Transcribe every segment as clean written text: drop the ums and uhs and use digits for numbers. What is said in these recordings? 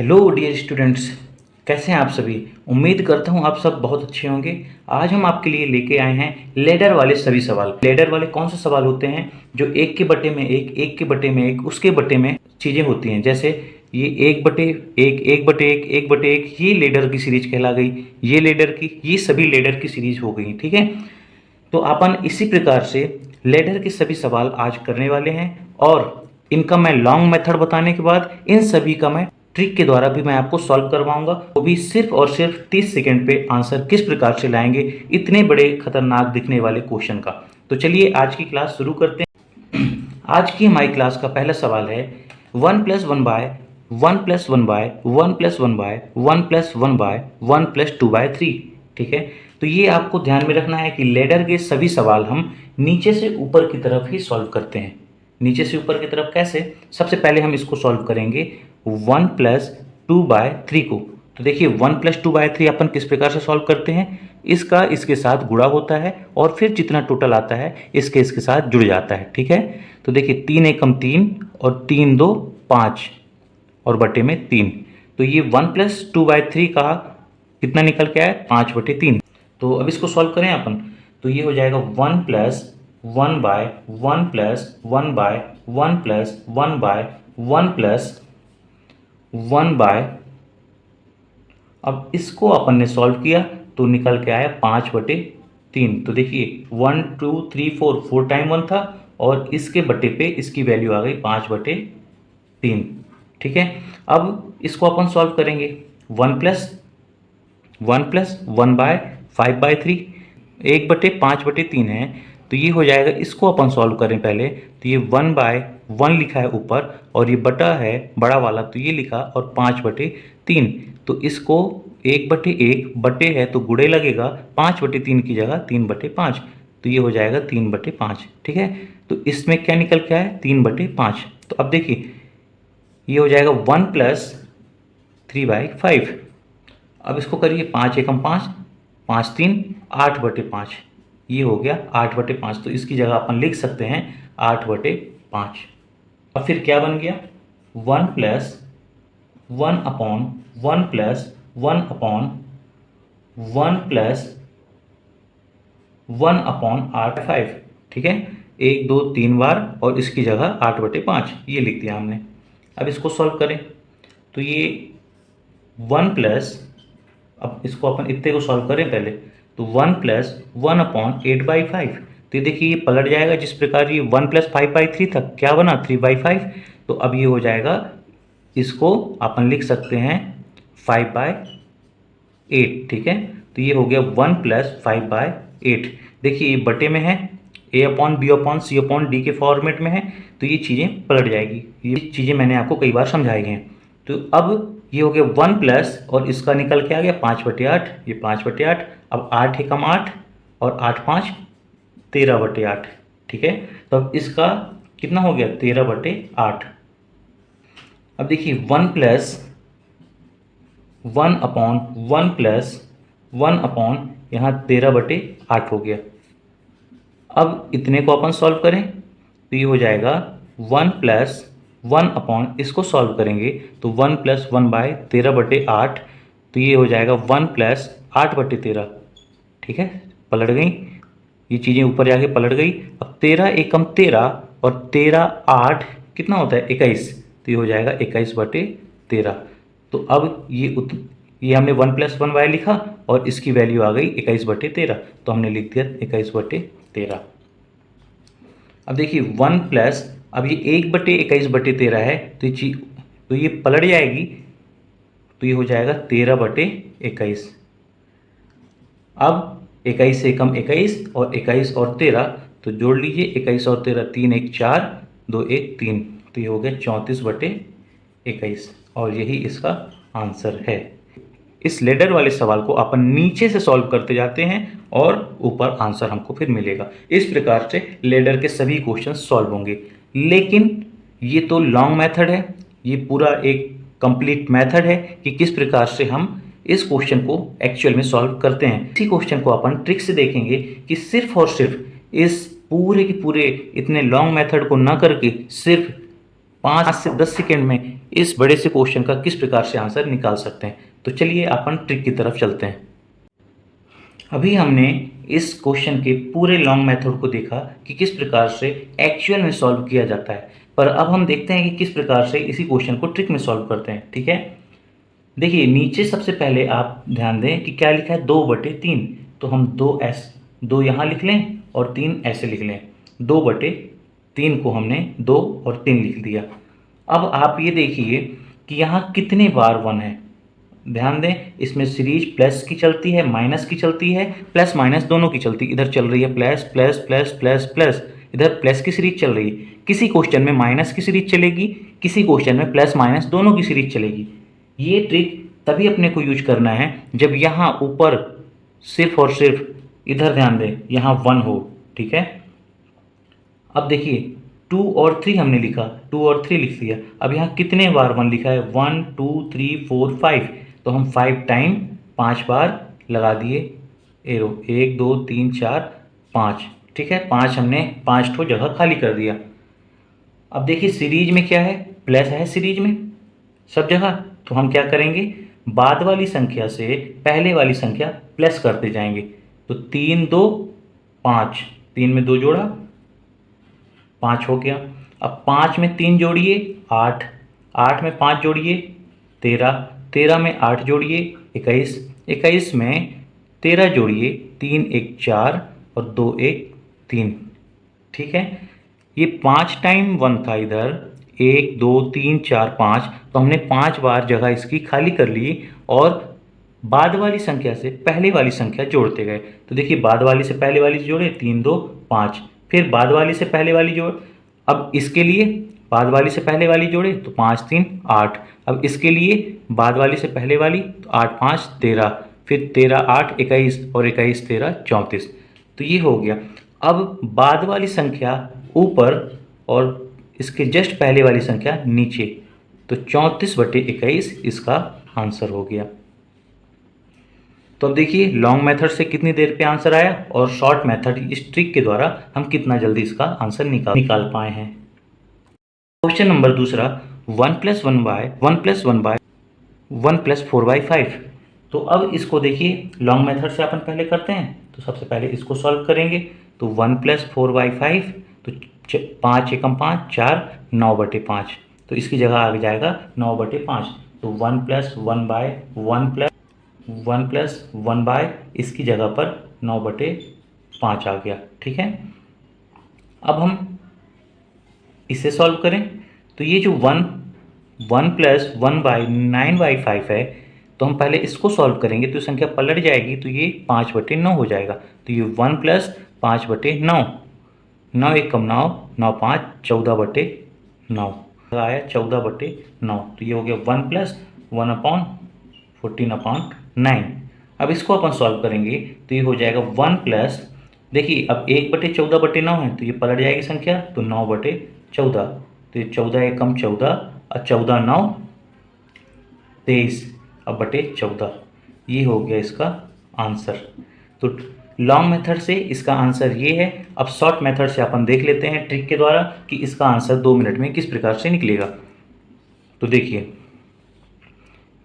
Hello dear students, कैसे हैं आप सभी। उम्मीद करता हूं आप सब बहुत अच्छे होंगे। आज हम आपके लिए लेके आए हैं लेडर वाले सभी सवाल। लेडर वाले कौन से सवाल होते हैं जो एक के बटे में एक के बटे में एक, उसके बटे में चीज़ें होती हैं। जैसे ये एक बटे एक बटे एक, ये लेडर की सीरीज कहला गई। ये लेडर की, ये सभी लेडर की सीरीज हो गई। ठीक है, तो अपन इसी प्रकार से लेडर के सभी सवाल आज करने वाले हैं और इनका मैं लॉन्ग मेथड बताने के बाद इन सभी का मैं ट्रिक के द्वारा भी मैं आपको सॉल्व करवाऊंगा। वो भी सिर्फ और सिर्फ 30 सेकंड पे आंसर किस प्रकार से लाएंगे इतने बड़े खतरनाक दिखने वाले क्वेश्चन का। तो चलिए आज की क्लास शुरू करते हैं। आज की हमारी क्लास का पहला सवाल है 1+1/1+1/1+1/1+1/1+2/3। ठीक है, तो ये आपको ध्यान में रखना है कि लेडर के सभी सवाल हम नीचे से ऊपर की तरफ ही सॉल्व करते हैं। नीचे से ऊपर की तरफ कैसे? सबसे पहले हम इसको सॉल्व करेंगे 1+2/3 को। तो देखिए 1+2/3 अपन किस प्रकार से सॉल्व करते हैं, इसका इसके साथ गुणा होता है और फिर जितना टोटल आता है इसके साथ जुड़ जाता है। ठीक है, तो देखिए 3 एकम 3 और 3 2 5 और बटे में 3। तो ये 1+2/3 का कितना निकल के आया, 5/3। तो अब इसको सॉल्व करें अपन, तो ये हो जाएगा 1+1/1+1/1+1/1+1/, अब इसको अपन ने सॉल्व किया तो निकल के आया 5/3। तो देखिए 1 2 3 4, 4 टाइम 1 था और इसके बटे पे इसकी वैल्यू आ गई 5/3। ठीक है, अब इसको अपन सॉल्व करेंगे 1+1/5/3, 1/5/3 है। तो ये हो जाएगा, इसको अपन सॉल्व करें पहले, तो ये 1/1 लिखा है ऊपर और ये बटा है बड़ा वाला, तो ये लिखा और 5/3। तो इसको 1/1 बटे है तो गुणे लगेगा, 5/3 की जगह 3/5, तो ये हो जाएगा 3/5। ठीक है, तो इसमें क्या निकल के आया, 3/5। तो अब देखिए ये हो जाएगा 1+3/5। अब इसको करिए 5 एकम 5, 5 3 8/5, ये हो गया 8/5। तो इसकी जगह अपन लिख सकते हैं 8/5। अब फिर क्या बन गया, 1+1/1+1/1+1/8/5। ठीक है, 1 2 3 बार और इसकी जगह 8/5 ये लिख दिया हमने। अब इसको सॉल्व करें तो ये 1+, अब इसको अपन इतने को सॉल्व करें पहले, तो 1+1/8/5। तो ये देखिए ये पलट जाएगा, जिस प्रकार ये 1+5/3 था, क्या बना 3/5। तो अब ये हो जाएगा, इसको अपन लिख सकते हैं 5/8। ठीक है, तो ये हो गया 1+5/8। देखिए ये बटे में है, A/B/C/D के फॉर्मेट में है, तो ये चीज़ें पलट जाएगी। ये चीज़ें मैंने आपको कई बार समझाई हैं। तो अब ये हो गया 1+ और इसका निकल के आ गया 5/8, ये 5/8। अब 8 एकम 8 और 8 5 13/8। ठीक है, तो अब इसका कितना हो गया, 13/8। अब देखिए 1+1/1+1 यहाँ 13/8 हो गया। अब इतने को अपन सॉल्व करें तो ये हो जाएगा 1+1 इसको सॉल्व करेंगे तो 1+1/13/8, तो ये हो जाएगा 1+8/13। ठीक है, पलट गई ये चीज़ें, ऊपर जाके पलट गई। अब 13 एकम 13 और 13 8 कितना होता है, 21। तो ये हो जाएगा 21/13। तो अब ये हमने 1+1/, लिखा और इसकी वैल्यू आ गई 21/13, तो हमने लिख दिया 21/13। अब देखिए 1+, अब ये 1/21/13 है, तो ये पलट जाएगी, तो ये हो जाएगा 13/21। अब 21 एकम 21 और 21 और 13, तो जोड़ लीजिए 21 और 13, 3 1 4 2 1 3, तो ये हो गया 34/21 और यही इसका आंसर है। इस लेडर वाले सवाल को अपन नीचे से सॉल्व करते जाते हैं और ऊपर आंसर हमको फिर मिलेगा। इस प्रकार से लेडर के सभी क्वेश्चन सॉल्व होंगे। लेकिन ये तो लॉन्ग मेथड है, ये पूरा एक कंप्लीट मेथड है कि किस प्रकार से हम इस क्वेश्चन को एक्चुअल में सॉल्व करते हैं। इसी क्वेश्चन को अपन ट्रिक से देखेंगे कि सिर्फ और सिर्फ इस पूरे के पूरे इतने लॉन्ग मेथड को ना करके सिर्फ 5 से 10 सेकेंड में इस बड़े से क्वेश्चन का किस प्रकार से आंसर निकाल सकते हैं। तो चलिए अपन ट्रिक की तरफ चलते हैं। अभी हमने इस क्वेश्चन के पूरे लॉन्ग मेथड को देखा कि किस प्रकार से एक्चुअल में सॉल्व किया जाता है, पर अब हम देखते हैं कि किस प्रकार से इसी क्वेश्चन को ट्रिक में सॉल्व करते हैं। ठीक है, देखिए नीचे सबसे पहले आप ध्यान दें कि क्या लिखा है, 2/3। तो हम 2 यहाँ लिख लें और 3 ऐसे लिख लें। 2/3 को हमने 2 और 3 लिख दिया। अब आप ये देखिए कि यहाँ कितने बार 1 है। ध्यान दें, इसमें सीरीज प्लस की चलती है, माइनस की चलती है, प्लस माइनस दोनों की चलती है। इधर चल रही है plus plus plus plus plus, इधर प्लस की सीरीज चल रही है। किसी क्वेश्चन में माइनस की सीरीज चलेगी, किसी क्वेश्चन में प्लस माइनस दोनों की सीरीज चलेगी। ये ट्रिक तभी अपने को यूज करना है जब यहाँ ऊपर सिर्फ और सिर्फ, इधर ध्यान दें, यहाँ 1 हो। ठीक है, अब देखिए 2 और 3 हमने लिखा, 2 और 3 लिख लिया। अब यहाँ कितने बार 1 लिखा है, 1 2 3 4 5। तो हम 5 टाइम 5 बार लगा दिए एरो, 1 2 3 4 5। ठीक है, 5 हमने 5 ठो जगह खाली कर दिया। अब देखिए सीरीज में क्या है, प्लस है सीरीज में सब जगह। तो हम क्या करेंगे, बाद वाली संख्या से पहले वाली संख्या प्लस करते जाएंगे। तो 3 2 5, 3 में 2 जोड़ा 5 हो गया। अब 5 में 3 जोड़िए 8, 8 में 5 जोड़िए 13, 13 में 8 जोड़िए 21, 21 में 13 जोड़िए 3 1 4 और 2 1 3। ठीक है, ये 5 टाइम 1 था इधर, 1 2 3 4 5। तो हमने 5 बार जगह इसकी खाली कर ली और बाद वाली संख्या से पहले वाली संख्या जोड़ते गए। तो देखिए बाद वाली से पहले वाली जोड़े, 3 2 5, फिर बाद वाली से पहले वाली जोड़। अब इसके लिए बाद वाली से पहले वाली जोड़े तो 5 3 8। अब इसके लिए बाद वाली से पहले वाली तो 8 5 13, फिर 13 8 21 और 21 13 34। तो ये हो गया। अब बाद वाली संख्या ऊपर और इसके जस्ट पहले वाली संख्या नीचे, तो 34/21 इसका आंसर हो गया। तो अब देखिए लॉन्ग मेथड से कितनी देर पे आंसर आया और शॉर्ट मेथड इस ट्रिक के द्वारा हम कितना जल्दी इसका आंसर निकाल पाए हैं। क्वेश्चन नंबर दूसरा, 1 + 1 + 4/5। तो अब इसको देखिए लॉन्ग मेथड से अपन पहले करते हैं। तो सबसे पहले इसको सॉल्व करेंगे। तो 1 + 4/5, तो 5 एकम 5 4, 9/5। तो इसकी जगह आ जाएगा 9/5। तो 1 + 1/1 इसकी जगह पर 9/5 आ गया। ठीक है, अब हम इसे सॉल्व करें। तो ये जो 1 + 1/9/5 है, तो हम पहले इसको सॉल्व करेंगे तो संख्या पलट जाएगी। तो ये 5/9 हो जाएगा। तो ये 1 + 5/9, 9 एकम 9, 9 5 14/9 आया 14/9। तो ये हो गया 1 + 1/14/9। अब इसको अपन सॉल्व करेंगे तो ये हो जाएगा 1 +, देखिए अब 1/14/9 है तो ये पलट जाएगी संख्या, तो 9/14। तो ये 14 एकम 14 और 14 9 23 अब बटे 14। ये हो गया इसका आंसर। तो लॉन्ग मेथड से इसका आंसर ये है। अब शॉर्ट मेथड से अपन देख लेते हैं ट्रिक के द्वारा कि इसका आंसर 2 मिनट में किस प्रकार से निकलेगा। तो देखिए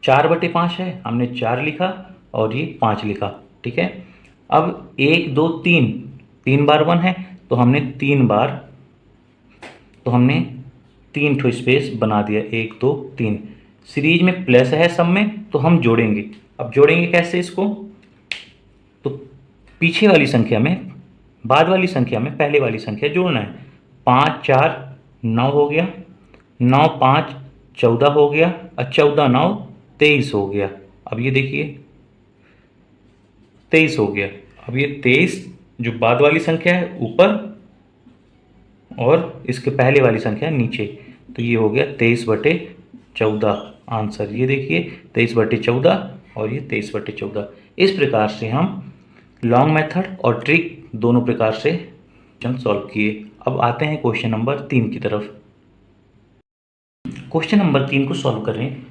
4/5 है, हमने 4 लिखा और ये 5 लिखा। ठीक है, अब 1 2 3, 3 बार 1 है तो हमने 3 ठो स्पेस बना दिया, 1 2 3। सीरीज में प्लस है सब में तो हम जोड़ेंगे। अब जोड़ेंगे कैसे इसको, तो पीछे वाली संख्या में बाद वाली संख्या में पहले वाली संख्या जोड़ना है। 5 4 9 हो गया, 9 5 14 हो गया और 14 9 23 हो गया। अब ये देखिए 23 हो गया। अब ये 23 जो बाद वाली संख्या है ऊपर और इसके पहले वाली संख्या नीचे, तो ये हो गया 23/14 आंसर। ये देखिए 23/14 और ये 23/14। इस प्रकार से हम लॉन्ग मेथड और ट्रिक दोनों प्रकार से सॉल्व किए। अब आते हैं क्वेश्चन नंबर 3 की तरफ। क्वेश्चन नंबर 3 को सॉल्व करें।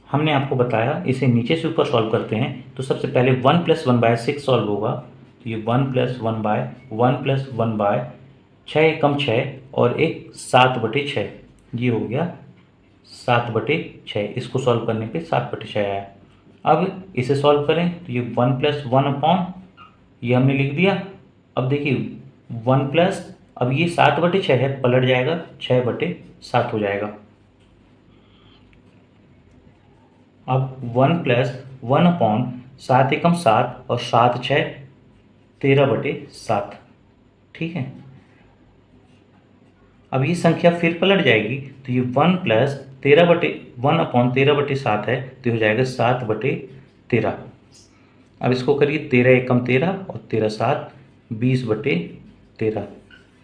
हमने आपको बताया इसे नीचे से ऊपर सॉल्व करते हैं। तो सबसे पहले 1 + 1/6 सॉल्व होगा। तो ये 1 + 1/1 + 1/6 एकम 6 और एक 7/6। ये हो गया 7/6। इसको सॉल्व करने पे 7/6 आया। अब इसे सॉल्व करें तो ये 1 + 1 ये हमने लिख दिया। अब देखिए 1 प्लस, अब ये 7/6 है, पलट जाएगा 6/7 हो जाएगा। अब 1 + 1/7 एकम 7 और 7×6 13/7। ठीक है, अब ये संख्या फिर पलट जाएगी तो ये 1 + 1/13/7 है, तो ये हो जाएगा 7/13। अब इसको करिए 13 एकम 13 और 13×7 20/13।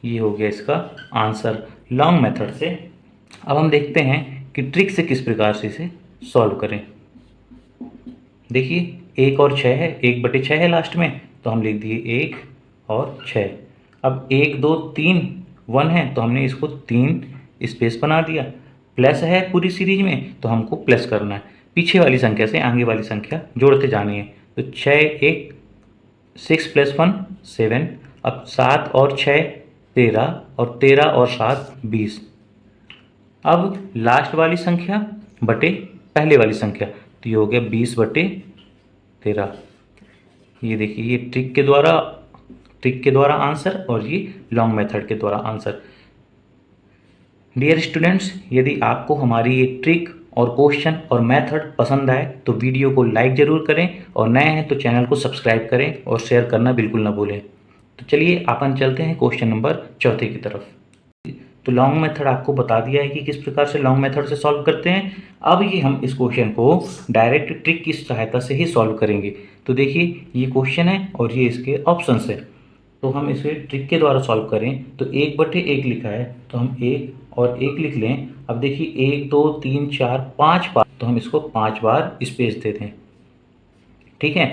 ये हो गया इसका आंसर लॉन्ग मेथड से। अब हम देखते हैं कि ट्रिक से किस प्रकार से इसे सॉल्व करें। देखिए 1 और 6 है, 1/6 है लास्ट में, तो हम लिख दिए 1 और 6। अब 1 2 3 1 है, तो हमने इसको 3 स्पेस बना दिया। प्लस है पूरी सीरीज में, तो हमको प्लस करना है, पीछे वाली संख्या से आगे वाली संख्या जोड़ते जानी है। तो 6 1 6 + 1 7। अब 7 और 6 13 और 13 और 7 20। अब लास्ट वाली संख्या बटे पहले वाली संख्या, तो ये हो गया 20/13। ये देखिए ये ट्रिक के द्वारा आंसर और ये लॉन्ग मेथड के द्वारा आंसर। डियर स्टूडेंट्स, यदि आपको हमारी ये ट्रिक और क्वेश्चन और मेथड पसंद आए तो वीडियो को लाइक ज़रूर करें, और नए हैं तो चैनल को सब्सक्राइब करें और शेयर करना बिल्कुल ना भूलें। तो चलिए अपन चलते हैं क्वेश्चन नंबर 4 की तरफ। तो लॉन्ग मेथड आपको बता दिया है कि किस प्रकार से लॉन्ग मेथड से सॉल्व करते हैं। अब ये हम इस क्वेश्चन को डायरेक्ट ट्रिक की सहायता से ही सॉल्व करेंगे। तो देखिए ये क्वेश्चन है और ये इसके ऑप्शंस है, तो हम इसे ट्रिक के द्वारा सॉल्व करें तो 1/1 लिखा है, तो हम 1 और 1 लिख लें। अब देखिए 1 2 3 4 5 बार, तो हम इसको 5 बार स्पेस दे दें। ठीक है,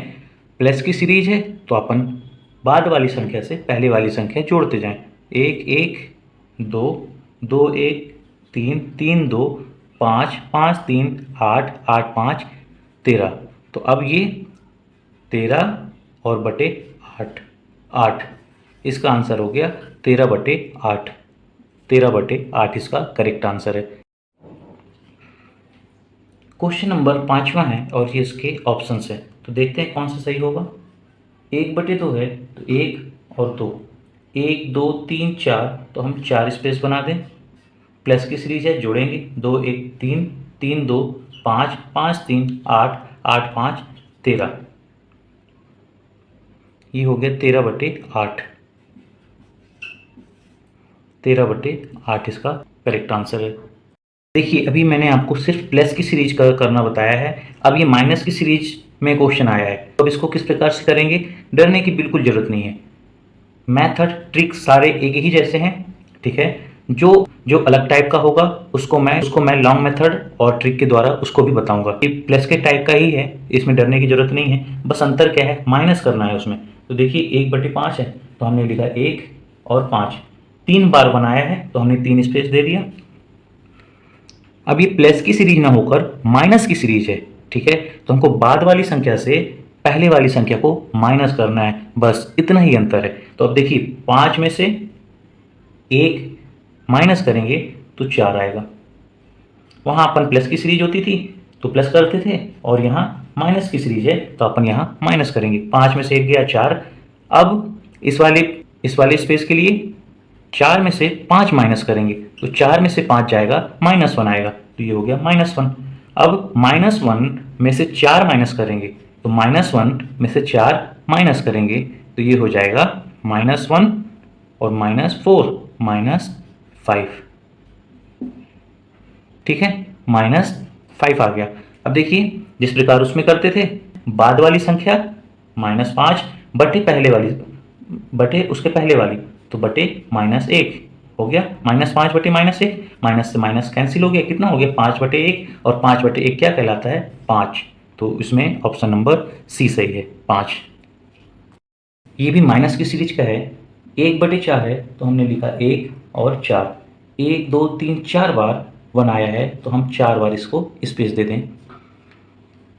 प्लस की सीरीज है तो अपन बाद वाली संख्या से पहले वाली संख्या जोड़ते जाएं। 1 1 2 2 1 3 3 2 5 5 3 8 8 5 13। तो अब ये 13 और बटे 8 8, इसका आंसर हो गया 13/8। 13/8 इसका करेक्ट आंसर है। क्वेश्चन नंबर 5वां है और ये इसके ऑप्शंस है, तो देखते हैं कौन सा सही होगा। 1/2 है तो 1 और 2, 1 2 3 4, तो हम 4 स्पेस बना दें। प्लस की सीरीज है, जोड़ेंगे 2 1 3 3 2 5 5 3 8 8 5 13। ये हो गया 13/8। 13/8 इसका करेक्ट आंसर है। देखिए अभी मैंने आपको सिर्फ प्लस की सीरीज का करना बताया है, अब ये माइनस की सीरीज में क्वेश्चन आया है, तो अब इसको किस प्रकार से करेंगे। डरने की बिल्कुल ज़रूरत नहीं है, मेथड ट्रिक सारे एक ही जैसे हैं। ठीक है, जो अलग टाइप का होगा उसको मैं लॉन्ग मेथड और ट्रिक के द्वारा उसको भी बताऊंगा। ये प्लस के टाइप का ही है, इसमें डरने की जरूरत नहीं है, बस अंतर क्या है, माइनस करना है उसमें। तो देखिए 1/5 है, तो हमने लिखा 1 और 5, 3 बार बनाया है तो हमने 3 स्पेस दे दिया। अब ये प्लस की सीरीज ना होकर माइनस की सीरीज है, ठीक है, तो हमको बाद वाली संख्या से पहले वाली संख्या को माइनस करना है, बस इतना ही अंतर है। तो अब देखिए 5 में से 1 माइनस करेंगे तो 4 आएगा। वहाँ अपन प्लस की सीरीज होती थी तो प्लस करते थे, और यहाँ माइनस की सीरीज है तो अपन यहाँ माइनस करेंगे। 5 में से 1 गया 4। अब इस वाले स्पेस के लिए 4 में से 5 माइनस करेंगे, तो 4 में से 5 जाएगा, -1 आएगा, तो ये हो गया -1। अब -1 में से 4 माइनस करेंगे, तो -1 में से 4 माइनस करेंगे, तो ये हो जाएगा -1 और -4 -5। ठीक है, -5 आ गया। अब देखिए जिस प्रकार उसमें करते थे, बाद वाली संख्या -5 बटे पहले वाली बटे उसके पहले वाली, तो बटे -1 हो गया। -5 बटे -1, माइनस से माइनस कैंसिल हो गया, कितना हो गया 5/1, और 5/1 क्या कहलाता है 5, तो इसमें ऑप्शन नंबर सी सही है 5। ये भी माइनस की सीरीज का है, 1/4 है तो हमने लिखा 1 और 4, 1 2 3 4 बार 1 आया है तो हम 4 बार इसको स्पेस दे दें।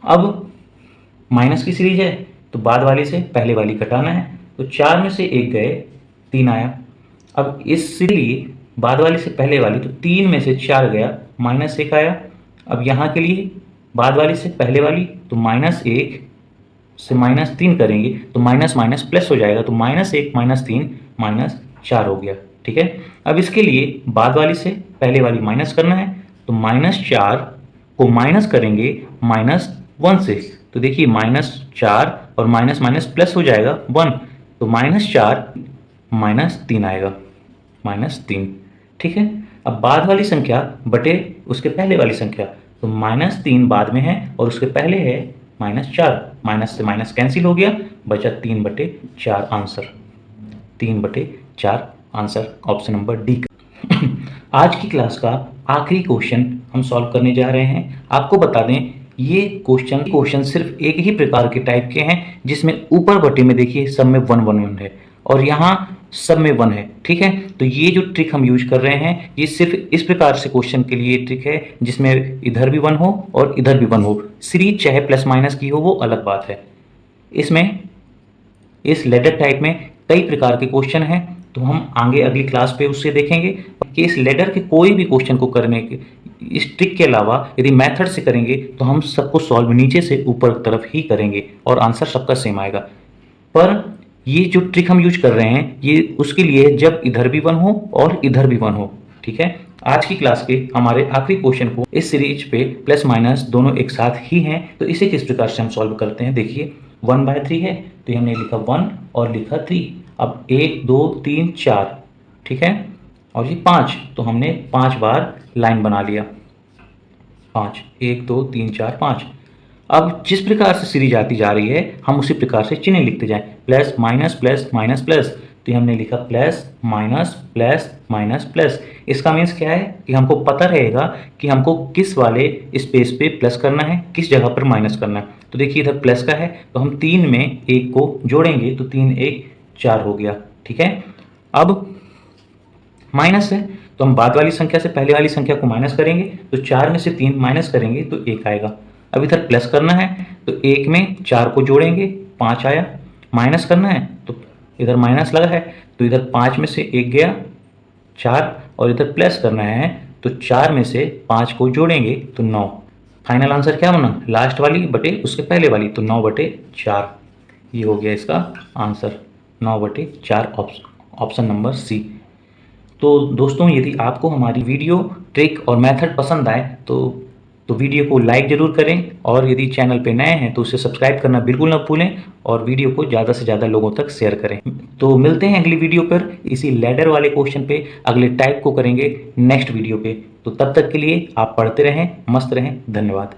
अब माइनस की सीरीज है तो बाद वाली से पहले वाली घटाना है, तो 4 में से 1 गए 3 आया। अब इसलिए बाद वाली से पहले वाली, तो 3 में से 4 गया, -1 आया। अब यहाँ के लिए बाद वाली से पहले वाली, तो -1 से -3 करेंगे तो माइनस माइनस प्लस हो जाएगा, तो -1 -3 -4 हो गया। ठीक है, अब इसके लिए बाद वाली से पहले वाली माइनस करना है, तो -4 को माइनस करेंगे -1 से, तो देखिए -4 और माइनस माइनस प्लस हो जाएगा 1, तो -4 -3 आएगा, -3। ठीक है, अब बाद वाली संख्या बटे उसके पहले वाली संख्या, तो -3 बाद में है और उसके पहले है -4, माइनस से माइनस कैंसिल हो गया, बचा 3/4 answer, 3/4 answer, option number D. आज की क्लास का आखिरी क्वेश्चन हम सॉल्व करने जा रहे हैं। आपको बता दें ये क्वेश्चन सिर्फ एक ही प्रकार के टाइप के हैं, जिसमें ऊपर बटे में देखिए सब में 1 1 1 है और यहाँ सब में 1 है। ठीक है, तो ये जो ट्रिक हम यूज कर रहे हैं ये सिर्फ इस प्रकार से क्वेश्चन के लिए ट्रिक है जिसमें इधर भी 1 हो और इधर भी 1 हो। सीरीज चाहे प्लस माइनस की हो वो अलग बात है। इसमें इस लेडर टाइप में कई प्रकार के क्वेश्चन हैं, तो हम आगे अगली क्लास पे उससे देखेंगे कि इस लेडर के कोई भी क्वेश्चन को करने के इस ट्रिक के अलावा यदि मेथड से करेंगे तो हम सबको सॉल्व नीचे से ऊपर तरफ ही करेंगे और आंसर सबका सेम आएगा। पर ये जो ट्रिक हम यूज कर रहे हैं ये उसके लिए जब इधर भी 1 हो और इधर भी 1 हो। ठीक है, आज की क्लास के हमारे आखिरी क्वेश्चन को इस सीरीज पे प्लस माइनस दोनों एक साथ ही हैं, तो इसे किस प्रकार से हम सॉल्व करते हैं। देखिए 1/3 है तो हमने लिखा 1 और लिखा 3। अब 1 2 3 4, ठीक है, और ये 5, तो हमने 5 बार लाइन बना लिया, 5 1 2 3 4 5। अब जिस प्रकार से सीरीज आती जा रही है हम उसी प्रकार से चिन्ह लिखते जाएं, plus minus plus minus plus, तो हमने लिखा plus minus plus minus plus. इसका मीन्स क्या है कि हमको पता रहेगा कि हमको किस वाले स्पेस पे प्लस करना है, किस जगह पर माइनस करना है। तो देखिए इधर प्लस का है तो हम 3 में 1 को जोड़ेंगे तो 3 1 4 हो गया। ठीक है, अब माइनस है तो हम बाद वाली संख्या से पहले वाली संख्या को माइनस करेंगे, तो 4 में से 3 माइनस करेंगे तो 1 आएगा। अब इधर प्लस करना है तो 1 में 4 को जोड़ेंगे 5 आया, माइनस करना है तो इधर माइनस लगा है तो इधर 5 में से 1 गया 4, और इधर प्लस करना है तो 4 में से 5 को जोड़ेंगे तो 9। फाइनल आंसर क्या बना, लास्ट वाली बटे उसके पहले वाली, तो 9/4 ये हो गया इसका आंसर, 9/4 ऑप्शन नंबर सी। तो दोस्तों यदि आपको हमारी वीडियो ट्रिक और मेथड पसंद आए तो वीडियो को लाइक ज़रूर करें, और यदि चैनल पे नए हैं तो उसे सब्सक्राइब करना बिल्कुल ना भूलें और वीडियो को ज़्यादा से ज़्यादा लोगों तक शेयर करें। तो मिलते हैं अगली वीडियो पर, इसी लैडर वाले क्वेश्चन पे अगले टाइप को करेंगे नेक्स्ट वीडियो पे। तो तब तक के लिए आप पढ़ते रहें, मस्त रहें, धन्यवाद।